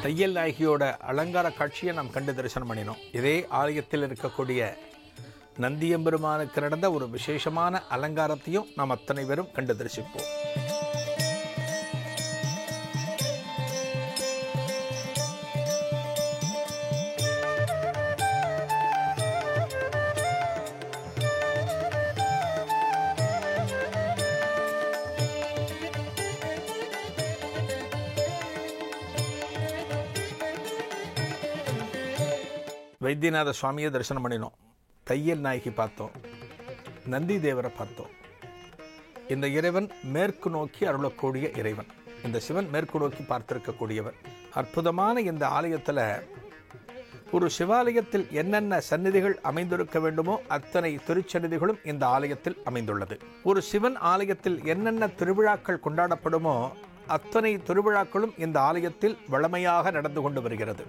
தையல் நாயகியோட அலங்கார காட்சியை நாம் கண்டு தரிசனம் பண்ணினோம். இதே ஆலயத்தில் இருக்கக்கூடிய நந்தியம்பெருமானுக்கு நடந்த ஒரு விசேஷமான அலங்காரத்தையும் நாம் அத்தனை பேரும் கண்டு தரிசிப்போம். வைத்தியநாத சுவாமியை தரிசனம் பண்ணினோம். தையல் நாயகி பார்த்தோம். நந்தி தேவரை பார்த்தோம். இந்த இறைவன் மேற்கு நோக்கி அருளக்கூடிய இறைவன். இந்த சிவன் மேற்கு நோக்கி பார்த்திருக்கக்கூடியவர். அற்புதமான இந்த ஆலயத்தில் ஒரு சிவாலயத்தில் என்னென்ன சந்நிதிகள் அமைந்திருக்க வேண்டுமோ அத்தனை திருச்சந்நிதிகளும் இந்த ஆலயத்தில் அமைந்துள்ளது. ஒரு சிவன் ஆலயத்தில் என்னென்ன திருவிழாக்கள் கொண்டாடப்படுமோ அத்தனை திருவிழாக்களும் இந்த ஆலயத்தில் வழமையாக நடந்து கொண்டு வருகிறது.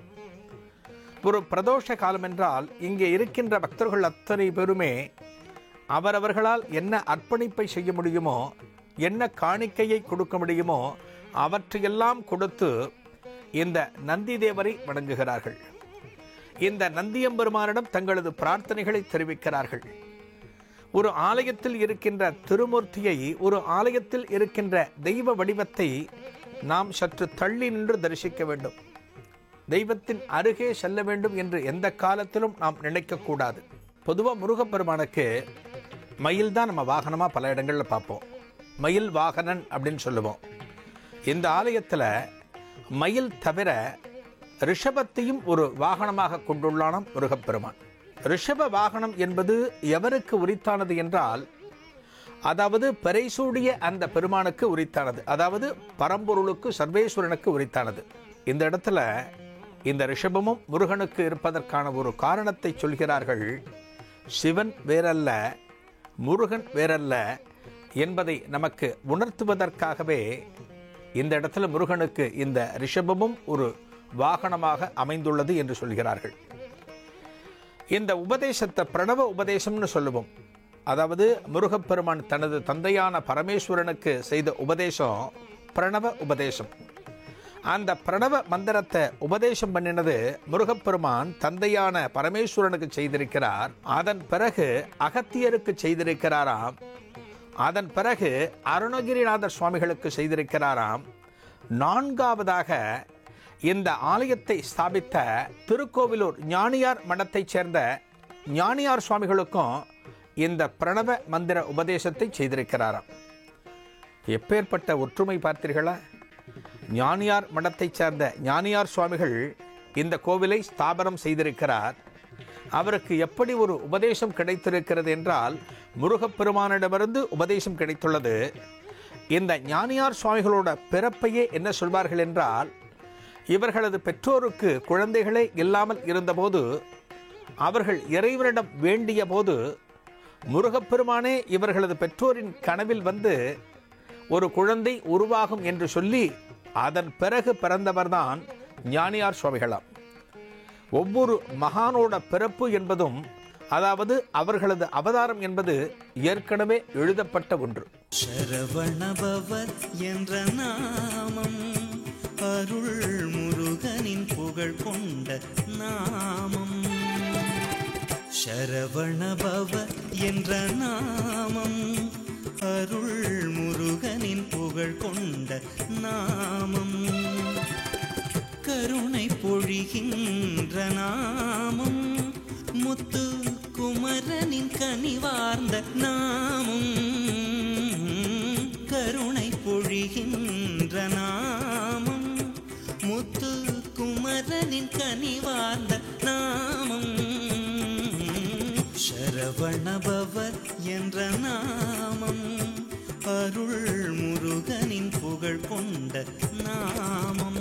ஒரு பிரதோஷ காலம் என்றால் இங்கே இருக்கின்ற பக்தர்கள் அத்தனை பேருமே அவரவர்களால் என்ன அர்ப்பணிப்பை செய்ய முடியுமோ, என்ன காணிக்கையை கொடுக்க முடியுமோ அவற்றையெல்லாம் கொடுத்து இந்த நந்தி தேவரை வணங்குகிறார்கள். இந்த நந்தியம்பெருமானிடம் தங்களது பிரார்த்தனைகளை தெரிவிக்கிறார்கள். ஒரு ஆலயத்தில் இருக்கின்ற திருமூர்த்தியை, ஒரு ஆலயத்தில் இருக்கின்ற தெய்வ வடிவத்தை நாம் சற்று தள்ளி நின்று தரிசிக்க வேண்டும். தெய்வத்தின் அருகே செல்ல வேண்டும் என்று எந்த காலத்திலும் நாம் நினைக்கக்கூடாது. பொதுவாக முருகப்பெருமானுக்கு மயில் தான் நம்ம வாகனமாக பல இடங்களில் பார்ப்போம். மயில் வாகனன் அப்படின்னு சொல்லுவோம். இந்த ஆலயத்தில் மயில் தவிர ரிஷபத்தையும் ஒரு வாகனமாக கொண்டுள்ளானாம் முருகப்பெருமான். ரிஷப வாகனம் என்பது எவருக்கு உரித்தானது என்றால், அதாவது பெரைசூடிய அந்த பெருமானுக்கு உரித்தானது, அதாவது பரம்பொருளுக்கு சர்வேஸ்வரனுக்கு உரித்தானது. இந்த இடத்துல இந்த ரிஷபமும் முருகனுக்கு இருப்பதற்கான ஒரு காரணத்தை சொல்கிறார்கள். சிவன் வேறல்ல, முருகன் வேறல்ல என்பதை நமக்கு உணர்த்துவதற்காகவே இந்த இடத்துல முருகனுக்கு இந்த ரிஷபமும் ஒரு வாகனமாக அமைந்துள்ளது என்று சொல்கிறார்கள். இந்த உபதேசத்தை பிரணவ உபதேசம்னு சொல்லுவோம். அதாவது முருகப்பெருமான் தனது தந்தையான பரமேஸ்வரனுக்கு செய்த உபதேசம் பிரணவ உபதேசம். அந்த பிரணவ மந்திரத்தை உபதேசம் பண்ணினது முருகப்பெருமான் தந்தையான பரமேஸ்வரனுக்கு செய்திருக்கிறார். அதன் பிறகு அகத்தியருக்கு செய்திருக்கிறாராம். அதன் பிறகு அருணகிரிநாதர் சுவாமிகளுக்கு செய்திருக்கிறாராம். நான்காவதாக இந்த ஆலயத்தை ஸ்தாபித்த திருக்கோவிலூர் ஞானியார் மடத்தைச் சேர்ந்த ஞானியார் சுவாமிகளுக்கும் இந்த பிரணவ மந்திர உபதேசத்தை செய்திருக்கிறாராம். எப்பேற்பட்ட ஒற்றுமை பார்த்தீர்களா? ஞானியார் மடத்தைச் சேர்ந்த ஞானியார் சுவாமிகள் இந்த கோவிலை ஸ்தாபனம் செய்திருக்கிறார். அவருக்கு எப்படி ஒரு உபதேசம் கிடைத்திருக்கிறது என்றால், முருகப்பெருமானிடமிருந்து உபதேசம் கிடைத்துள்ளது. இந்த ஞானியார் சுவாமிகளோட பிறப்பையே என்ன சொல்வார்கள் என்றால், இவர்களது பெற்றோருக்கு குழந்தைகளே இல்லாமல் இருந்தபோது அவர்கள் இறைவனிடம் வேண்டிய போது முருகப்பெருமானே இவர்களது பெற்றோரின் கனவில் வந்து ஒரு குழந்தை உருவாகும் என்று சொல்லி அதன் பிறகு பிறந்தவர்தான் ஞானியார் சுவாமிகளாம். ஒவ்வொரு மகானோட பிறப்பு என்பதும், அதாவது அவர்களது அவதாரம் என்பது ஏற்கனவே எழுதப்பட்ட ஒன்று. சரவணபவர் என்ற நாமம் அருள் முருகனின் புகழ் கொண்ட நாமம். சரவணபவர் என்ற நாமம் அருள் முருகனின் புகழ் கொண்ட நாமம். கருணை பொழிகின்ற நாமம் முத்து குமரனின் கனிவார்ந்த நாமம். கருணை பொழிகின்ற நாமம் முத்து குமரனின் கனிவார்ந்த நாமம். சரவணபவர் என்ற நாமம் அருள் முருகனின் புகழ் கொண்ட நாமம்.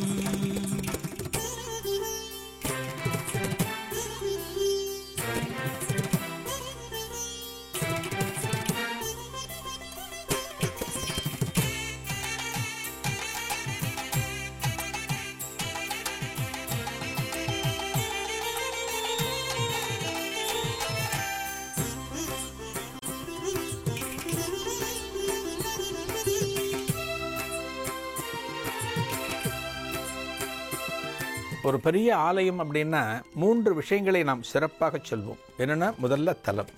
ஒரு பெரிய ஆலயம் அப்படின்னா 3 விஷயங்களை நாம் சிறப்பாக சொல்வோம். என்னென்னா, முதல்ல தலம்,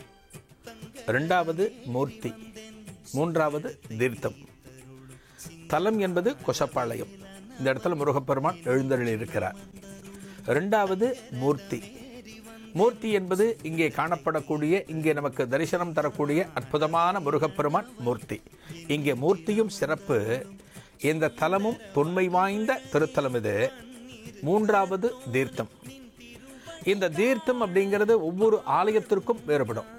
2வது மூர்த்தி, 3வது தீர்த்தம். தலம் என்பது கொசப்பாளையம். இந்த இடத்துல முருகப்பெருமான் எழுந்தருளி இருக்கிறார். 2வது மூர்த்தி. மூர்த்தி என்பது இங்கே காணப்படக்கூடிய, இங்கே நமக்கு தரிசனம் தரக்கூடிய அற்புதமான முருகப்பெருமான் மூர்த்தி. இங்கே மூர்த்தியும் சிறப்பு. இந்த தலமும் தொன்மை வாய்ந்த திருத்தலம் இது. 3வது தீர்த்தம். இந்த தீர்த்தம் அப்படிங்கிறது ஒவ்வொரு ஆலயத்திற்கும் வேறுபடும்.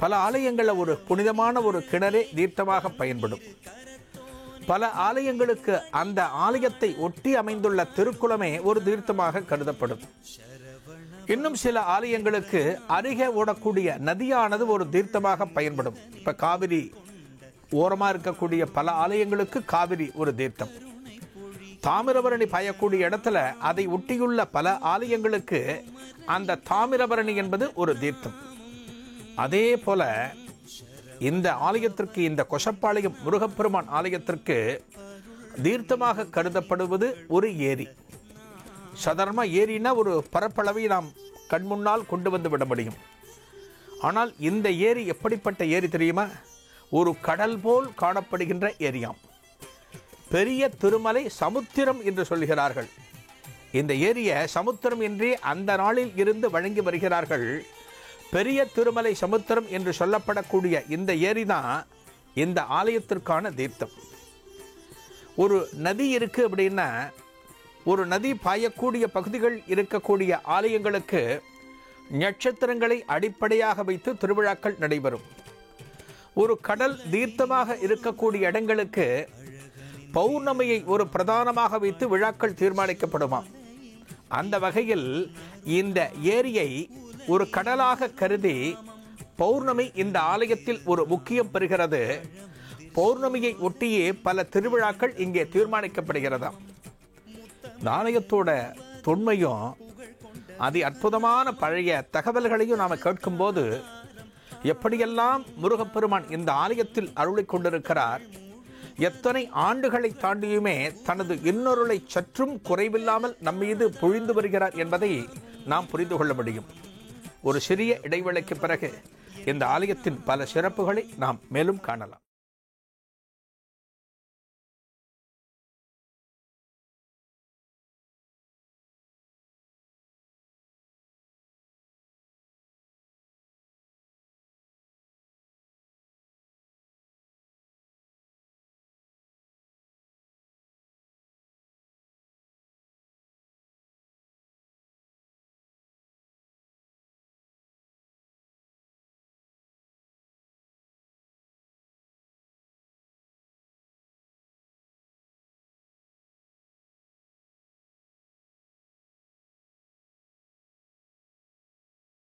பல ஆலயங்களில் ஒரு புனிதமான ஒரு கிணறே தீர்த்தமாக பயன்படும். பல ஆலயங்களுக்கு அந்த ஆலயத்தை ஒட்டி அமைந்துள்ள திருக்குளமே ஒரு தீர்த்தமாக கருதப்படும். இன்னும் சில ஆலயங்களுக்கு அருகே ஓடக்கூடிய நதியானது ஒரு தீர்த்தமாக பயன்படும். இப்ப காவிரி ஓரமாக இருக்கக்கூடிய பல ஆலயங்களுக்கு காவிரி ஒரு தீர்த்தம். தாமிரபரணி பாயக்கூடிய இடத்துல அதை ஒட்டியுள்ள பல ஆலயங்களுக்கு அந்த தாமிரபரணி என்பது ஒரு தீர்த்தம். அதே போல இந்த ஆலயத்திற்கு, இந்த கொசப்பாளையம் முருகப்பெருமான் ஆலயத்திற்கு தீர்த்தமாக கருதப்படுவது ஒரு ஏரி. சாதாரணமாக ஏரினா ஒரு பரப்பளவை நாம் கண்முன்னால் கொண்டு வந்து விட முடியும். ஆனால் இந்த ஏரி எப்படிப்பட்ட ஏரி தெரியுமா? ஒரு கடல் போல் காணப்படுகின்ற ஏரியாம். பெரிய திருமலை சமுத்திரம் என்று சொல்கிறார்கள். இந்த ஏரியை சமுத்திரம் என்றே அந்த நாளில் இருந்து வழங்கி வருகிறார்கள். பெரிய திருமலை சமுத்திரம் என்று சொல்லப்படக்கூடிய இந்த ஏரி தான் இந்த ஆலயத்திற்கான தீர்த்தம். ஒரு நதி இருக்கு அப்படின்னா, ஒரு நதி பாயக்கூடிய பகுதிகள் இருக்கக்கூடிய ஆலயங்களுக்கு நட்சத்திரங்களை அடிப்படையாக வைத்து திருவிழாக்கள் நடைபெறும். ஒரு கடல் தீர்த்தமாக இருக்கக்கூடிய இடங்களுக்கு பௌர்ணமியை ஒரு பிரதானமாக வைத்து விழாக்கள் தீர்மானிக்கப்படுமாம். அந்த வகையில் இந்த ஏரியை ஒரு கடலாக கருதி பௌர்ணமி இந்த ஆலயத்தில் ஒரு முக்கியம் பெறுகிறது. பௌர்ணமியை ஒட்டியே பல திருவிழாக்கள் இங்கே தீர்மானிக்கப்படுகிறதாம். இந்த ஆலயத்தோட தொன்மையும் அதி அற்புதமான பழைய தகவல்களையும் நாம் கேட்கும்போது, எப்படியெல்லாம் முருகப்பெருமான் இந்த ஆலயத்தில் அருளிக் கொண்டிருக்கிறார், எத்தனை ஆண்டுகளை தாண்டியுமே தனது இன்னொருளை சற்றும் குறைவில்லாமல் நம்மீது பொழிந்து வருகிறார் என்பதை நாம் புரிந்து கொள்ள முடியும். ஒரு சிறிய இடைவேளைக்கு பிறகு இந்த ஆலயத்தின் பல சிறப்புகளை நாம் மேலும் காணலாம்.